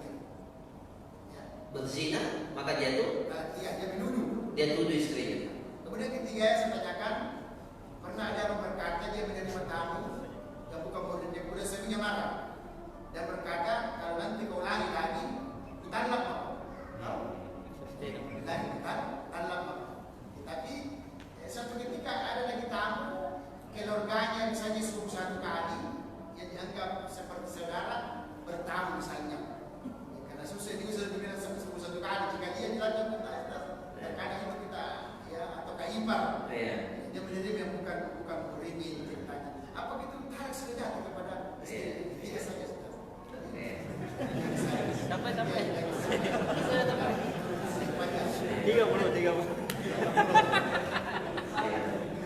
berzina, maka jatuh. Iya, dia menuduh. Dia tuduh istrinya. Kemudian ketiga saya tanyakan, pernah ada yang berkata dia menerima tamu yang bukan murid dia, kemudian suaminya marah dan berkata, kalau nanti kau lagi, talak kau. Lagi talak kau. Tapi satu ketika ada lagi tamu, keluarganya misalnya satu kali yang dianggap seperti saudara bertamu misalnya. Karena susah ini sudah dibilang satu kali, jika dia dilanjut terkadang itu kita ya atau kaipar. Dia menerima yang bukan murid ceritanya. Apa itu tarik sudah jatuh kepada istri? Dia saja. Sampai. 30.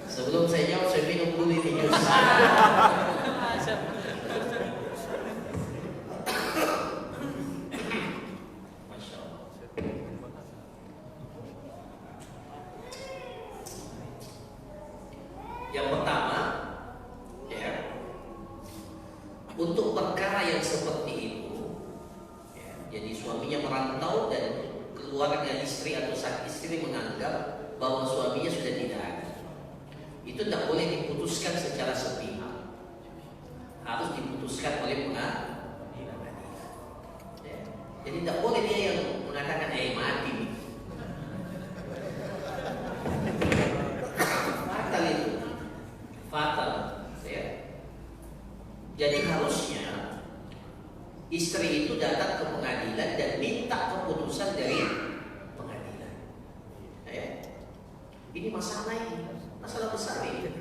Sebelum saya jawab, saya minum dulu ini jus. Masya Allah. Yang pertama, ya, untuk perkara yang seperti itu, ya, jadi suaminya merantau dan keluarga istri atau sang istri menganggap bahwa suaminya sudah tidak ada, itu tidak boleh diputuskan secara sepihak, harus diputuskan oleh pengadilan. Ya. Jadi tidak boleh dia yang mengatakan mati. Fatal itu, fatal. Ya. Jadi harusnya istri itu datang ke pengadilan dan minta keputusan dari pengadilan. Ya. Ini masalah besar ini.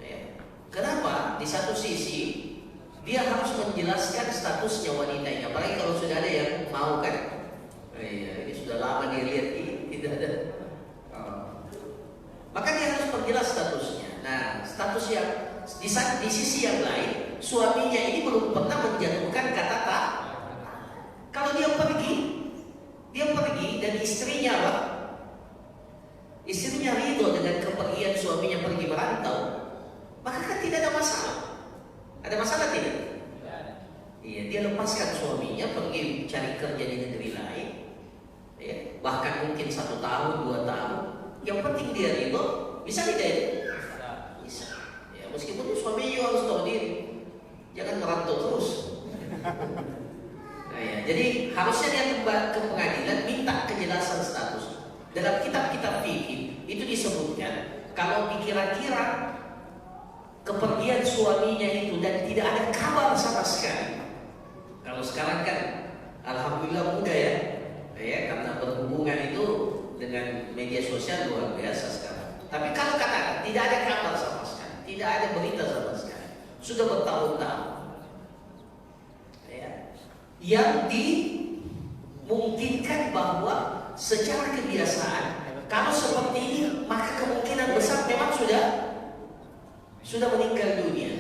Ya. Kenapa? Di satu sisi dia harus menjelaskan statusnya wanitanya, apalagi kalau sudah ada yang mau kan. Ini sudah lama dia lihat ini tidak ada. Maka dia harus perjelas statusnya. Nah, status yang di sisi yang lain, suaminya ini belum pernah menjatuhkan kata tak. Kalau dia pergi dan istrinya apa? Istrinya ridho dengan kepergian suaminya pergi merantau, maka kan tidak ada masalah. Ada masalah tidak? Iya, dia lepaskan suaminya pergi cari kerja di negeri lain, ya, bahkan mungkin 1 tahun, 2 tahun. Yang penting dia ridho, bisa tidak? Bisa. Ya, meskipun suaminya juga harus tahu diri, jangan merantau terus. Nah, ya, jadi harusnya dia ke pengadilan minta kejelasan status. Dalam kitab-kitab fikih itu disebutkan kalau dikira-kira kepergian suaminya itu dan tidak ada kabar sama sekali. Kalau sekarang kan alhamdulillah mudah ya, karena berhubungan itu dengan media sosial luar biasa sekarang. Tapi kalau katakan tidak ada kabar sama sekali, tidak ada berita sama sekali, sudah bertahun-tahun, ya, yang dimungkinkan bahwa secara kebiasaan kalau seperti ini maka kemungkinan besar memang sudah meninggal dunia.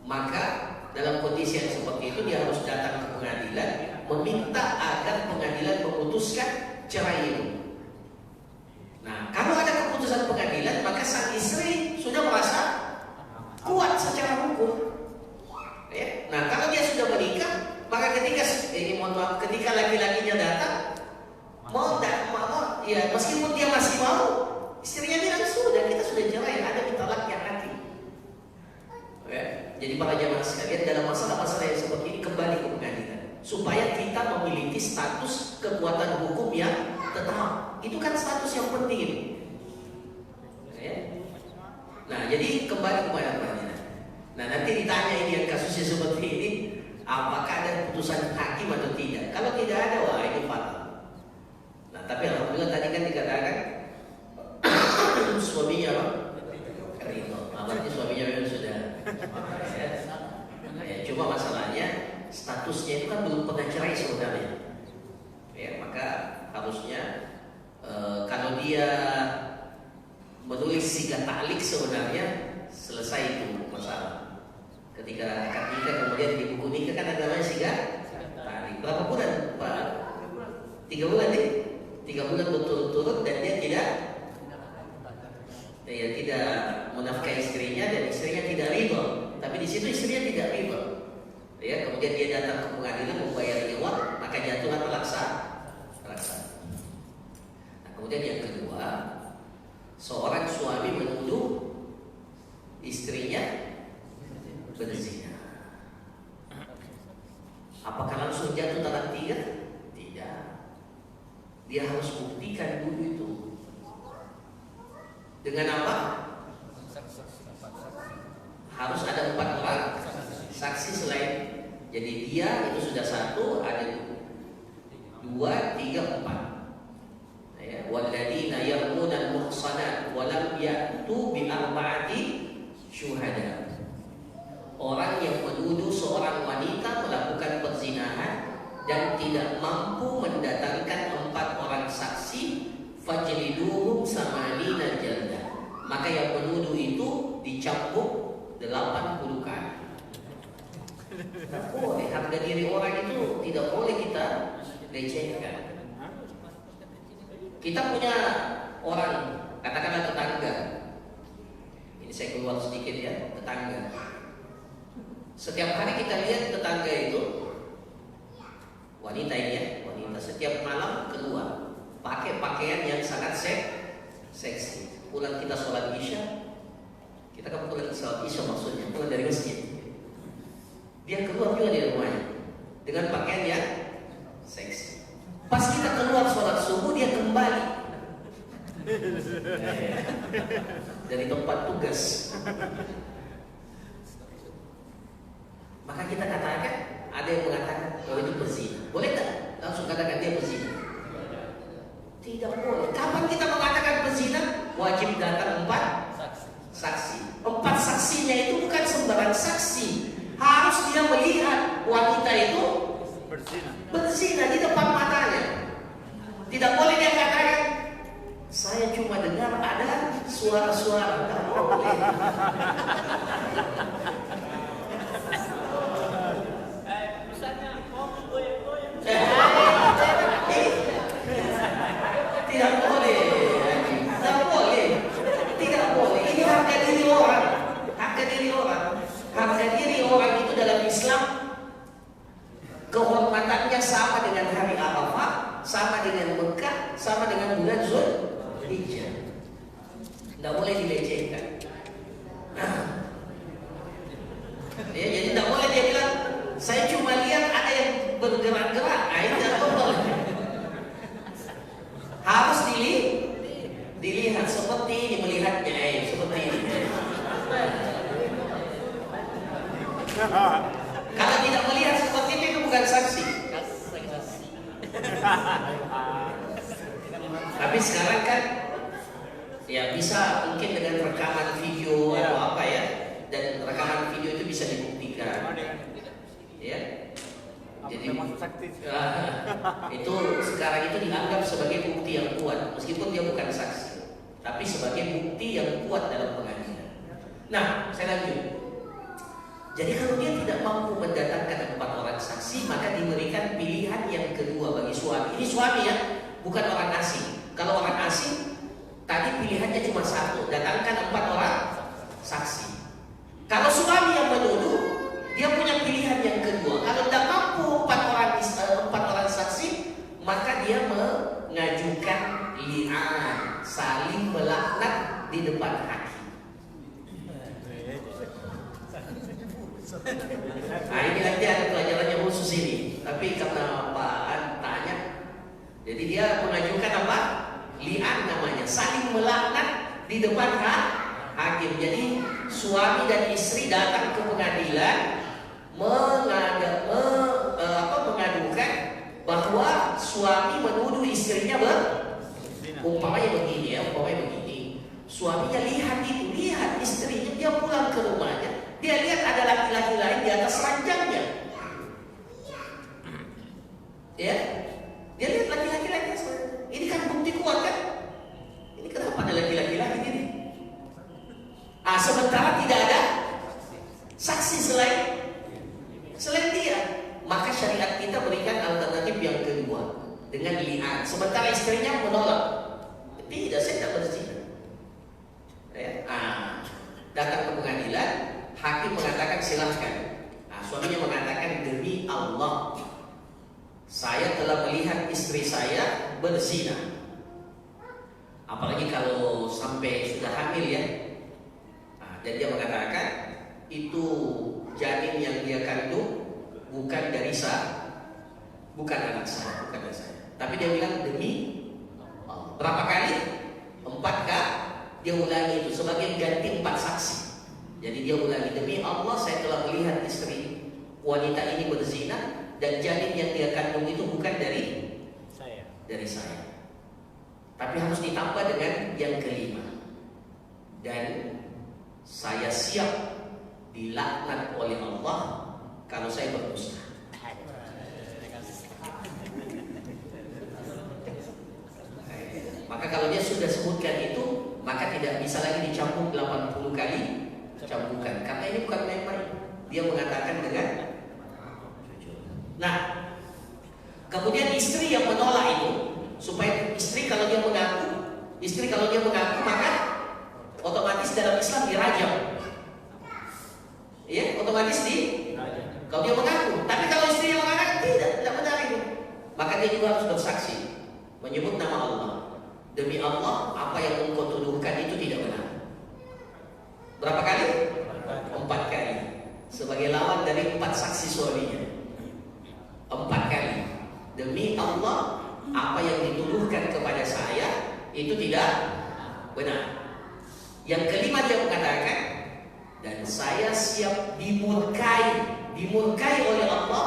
Maka dalam kondisi yang seperti itu dia harus datang ke pengadilan meminta agar pengadilan memutuskan cerai itu. Nah, kalau ada keputusan pengadilan maka sang istri sudah merasa kuat secara hukum. Ya. Nah, kalau dia sudah menikah maka ketika laki-lakinya datang mau ya meskipun dia masih mau, istrinya bilang sudah kita sudah cerai, ada talak yang hati. Ya. Jadi para jamaah sekalian dalam masalah-masalah yang seperti ini kembali ke pengadilan supaya kita memiliki status kekuatan hukum yang tetap. Itu kan status yang penting. Ya. Nah, jadi kembali kepada pengadilan. Nah, nanti ditanya ini yang kasusnya seperti ini, apakah ada putusan hakim atau tidak? Kalau tidak ada, wah ini fatal. Nah, tapi alhamdulillah tadi kan dikatakan suaminya apa? Ridho. Berarti suaminya memang sudah. Ya, cuma masalahnya statusnya itu kan belum pernah cerai sebenarnya. Ya, maka harusnya kalau dia menulis siga ta'liq sebenarnya selesai itu masalah. Ketika akad nikah kemudian di buku nikah kan ada namanya siga ta'liq. Berapa bulan, Pak? 3 bulan nih. 3 bulan berturut-turut dan dia tidak menafkahi istrinya dan istrinya tidak ridho. Tapi di situ istrinya tidak ridho. Ya, kemudian dia datang ke pengadilan membayar nyawa, maka jatuhlah talak sah. Dengan apa? Harus ada 4 orang saksi selain. Jadi dia itu sudah 1, ada 2, 3, 4. Ya, walladzina yarmuna al-muhsanat wa lam ya'tu bi arba'ati syuhada. Orang yang menuduh seorang wanita melakukan perzinahan dan tidak mampu mendatangkan 4 orang saksi, fajliduhum samanina jaldah. Maka yang menuduh itu dicambuk 80 kali. Tidak boleh, harga diri orang itu tidak boleh kita lecehkan. Kita punya orang, katakanlah tetangga. Ini saya keluar sedikit ya, tetangga. Setiap hari kita lihat tetangga itu, wanita ini ya, wanita setiap malam keluar pakai pakaian yang sangat seksi. Pulang kita sholat isya, kita kan pulang sholat isya maksudnya pulang dari masjid. Dia keluar juga di rumahnya dengan pakaian yang seksi. Pas kita keluar sholat subuh dia kembali dari tempat tugas. Maka kita katakan, ada yang mengatakan oh itu berzina. Boleh tak langsung katakan dia berzina? Tidak boleh. Kapan kita mengatakan berzina? Wajib datang 4 saksi. 4 saksinya itu bukan sembarang saksi. Harus dia melihat wanita itu berzina di depan matanya. Tidak boleh dia katakan saya cuma dengar ada suara-suara. Tidak boleh. Tidak boleh. Tidak boleh. Tidak boleh. Ini harga diri orang. Harga diri orang. Harga diri orang itu dalam Islam kehormatannya sama dengan hari Arafah, sama dengan Mekah, sama dengan bulan Zulhijjah. Tidak boleh dilecehkan. Ya, jadi tidak boleh dia bilang saya cuma lihat ada yang bergerak-gerak. Ini tidak boleh. Harus dilihat seperti ini, melihatnya seperti ini. Kalau tidak melihat seperti itu bukan saksi. Tapi sekarang kan ya bisa mungkin dengan rekaman video atau apa ya, dan rekaman video itu bisa dibuktikan. Ya. Jadi itu sekarang itu dianggap sebagai bukti yang kuat, meskipun dia bukan saksi, tapi sebagai bukti yang kuat dalam pengadilan. Nah, saya lanjut. Jadi kalau dia tidak mampu mendatangkan 4 orang saksi, maka diberikan pilihan yang kedua bagi suami. Ini suami ya, bukan orang asing. Kalau orang asing, tadi pilihannya cuma 1, datangkan 4 orang saksi. Kalau suami yang menuduh, dia punya pilihan yang kedua. Kalau tidak mampu 4 orang saksi, maka dia mengajukan li'an, saling melaknat di depan hakim. Nah ini nanti ada pelajarannya khusus ini. Tapi karena Pak tanya, jadi dia mengajukan apa? Li'an namanya, saling melaknat di depan hakim. Jadi suami dan istri datang ke pengadilan mengadukan bahwa suami menuduh istrinya umpamanya begini. Suaminya lihat istrinya, dia pulang ke rumahnya, dia lihat ada laki-laki lain di atas ranjangnya. Ya, dia lihat laki-laki lain di atas ranjangnya. Ini kan bukti kuat kan? Ini kenapa ada laki-laki lain ini? Sementara tidak ada saksi selain dia, maka syariat kita berikan alternatif yang kedua dengan li'an. Sementara istrinya menolak, tidak, saya tidak berzina. Ya. Datang ke pengadilan, hakim mengatakan silahkan. Suaminya mengatakan demi Allah, saya telah melihat istri saya berzina. Apalagi kalau sampai sudah hamil ya. Dan dia mengatakan itu janin yang dia kandung bukan dari bukan anak saya, tapi dia bilang demi Allah. Berapa kali? 4 kali. dia ulangi itu sebagai ganti 4 saksi. Jadi dia ulangi, demi Allah saya telah melihat istri wanita ini berzina dan janin yang dia kandung itu bukan dari saya. Tapi harus ditambah dengan yang kelima. Dan saya siap dilaknat oleh Allah kalau saya berdusta. Maka kalau dia sudah sebutkan itu, maka tidak bisa lagi dicambuk 80 kali cambukan. Karena ini bukan main-main. Dia mengatakan dengan jujur. Nah, kemudian istri yang menolak itu, supaya istri kalau dia mengaku, maka otomatis dalam Islam dirajam. Ya, otomatis kalau dia mengaku. Tapi kalau istri yang mengatakan tidak benar itu, maka dia juga harus bersaksi, menyebut nama Allah. Demi Allah, apa yang engkau tuduhkan itu tidak benar. Berapa kali? 4 kali. Sebagai lawan dari 4 saksi suaminya. 4 kali. Demi Allah, apa yang dituduhkan kepada saya itu tidak benar. Yang kelima dia mengatakan, dan saya siap dimurkai oleh Allah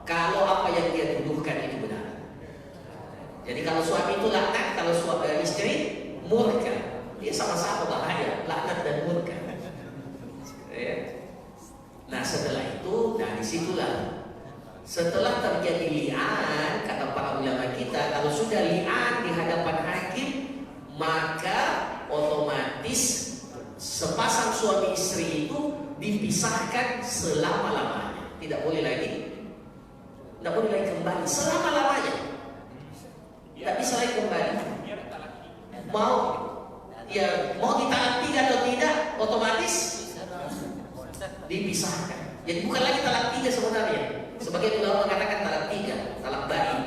kalau apa yang dia tuduhkan itu benar. Jadi kalau suami itu laknat, kalau istri murka, dia sama-sama bahaya, laknat dan murka. Nah setelah itu, disitulah setelah terjadi li'an, kata para ulama kita, kalau sudah li'an di hadapan hakim, maka otomatis sepasang suami istri itu dipisahkan selama-lamanya. Tidak boleh lagi kembali selama-lamanya. Tidak bisa lagi kembali. Mau ditalak 3 atau tidak, otomatis dipisahkan. Jadi bukan lagi talak 3 sebenarnya. Sebagian ulama mengatakan talak 3, talak ba'i.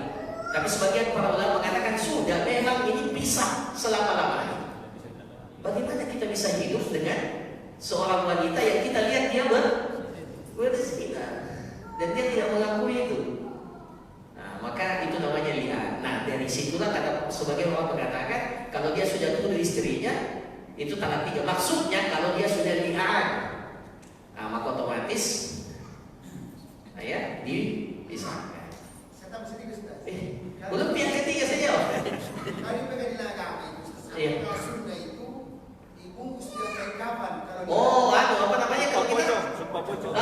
Tapi sebagian para ulama mengatakan sudah memang ini pisah selama-lamanya. Bagaimana kita bisa hidup dengan seorang wanita yang kita lihat dia berzina dan dia tidak mengakui itu? Nah, maka itu namanya li'an. Nah, dari situlah kata sebagian orang mengatakan kalau dia sudah tuduh istrinya itu talak 3. Maksudnya kalau dia sudah li'an, maka otomatis dipisahkan. Saya tambah sedikit, Ustaz. Belum yang ketiga saja. Kali pengadilan agama itu, kalau sunnah itu dibungkus dengan kain kafan. Apa namanya kalau kita? Sumpah pocong.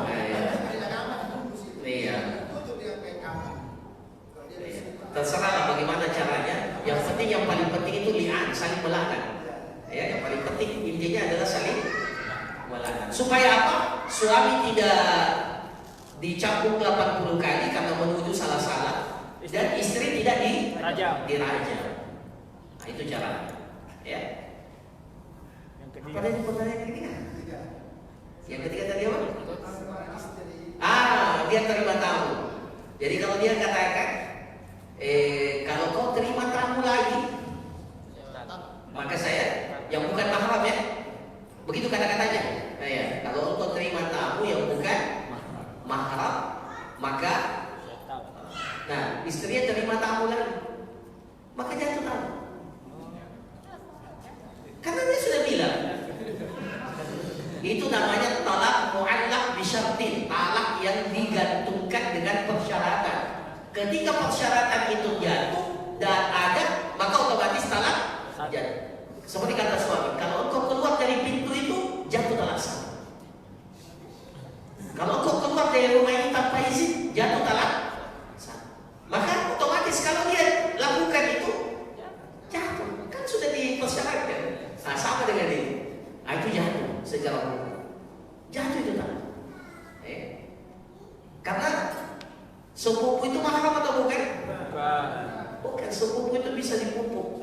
Pengadilan agama dibungkus itu. Iya. Tutup dengan kain kafan. Terserahlah bagaimana caranya. Yang penting, yang paling penting itu li'an, saling melaknat. Ya, yang paling penting intinya adalah saling melaknat. Supaya apa? Suami tidak dicambuk 80 kali karena menuduh salah-salah, dan istri tidak dirajam. Nah, itu caranya. Ya. Yang ketiga. Apa tadi pertanyaan yang ketiga? Yang ketiga tadi apa? Dia terima tamu. Jadi kalau dia katakan, kalau kau terima tamu lagi, maka saya yang bukan mahram ya. Begitu kata-katanya. Kalau engkau terima tamu yang bukan mahram, maka istrinya terima tamu lagi, maka jatuh tamu. Karena dia sudah bilang. Itu namanya talak mu'allaq bisyartin, talak yang digantungkan dengan persyaratan. Ketika persyaratan itu jatuh dan ada, maka otomatis talak jatuh. Seperti kata suami, kalau engkau keluar dari pintu itu jatuh talak sah. Kalau engkau keluar dari rumah ini tanpa izin, jatuh talak sah. Maka otomatis kalau dia lakukan itu jatuh, kan sudah dipersyaratkan. Sama dengan ini. Itu jatuh secara hukum. Jatuh itu tak? Karena sepupu itu mahram atau bukan? Bukan, sepupu itu bisa dipupuk.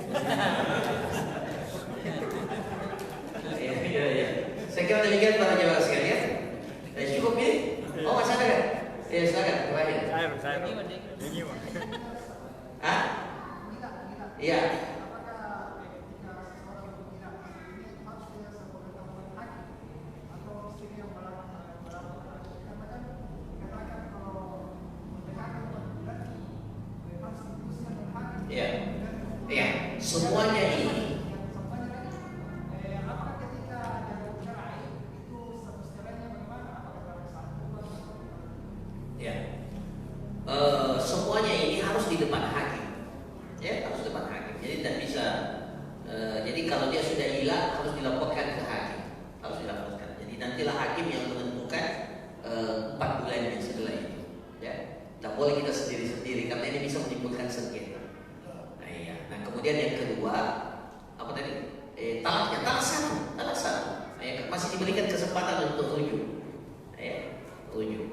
Iya. Saya kira demikian para jemaah sekalian. Cukup ini? Masih ada kan? Ya, silakan. Terakhir. Saya. Iya. Semuanya ini ilah harus dilaporkan ke hakim, harus dilaporkan. Jadi nantilah hakim yang menentukan 4 bulannya setelah itu. Ya, tak boleh kita sendiri-sendiri karena ini bisa menimbulkan sengketa. Nah, iya. Nah kemudian yang kedua apa tadi? Talaknya talak satu. Masih diberikan kesempatan untuk rujuk. Rujuk.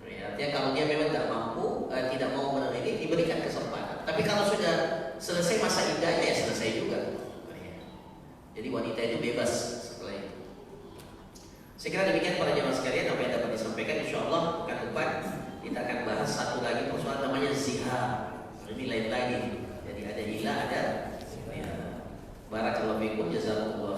Artinya kalau dia memang tidak mampu, tidak mau menerima ini, diberikan kesempatan. Tapi kalau sudah selesai masa iddahnya ya selesai juga. Jadi wanita itu bebas setelah itu. Saya kira demikian para jemaah sekalian apa yang dapat disampaikan. Insyaallah pekan depan kita akan bahas satu lagi persoalan namanya zihar. Ini lain lagi. Jadi ada ilah, ada. Barakallahu fikum, jazakumullah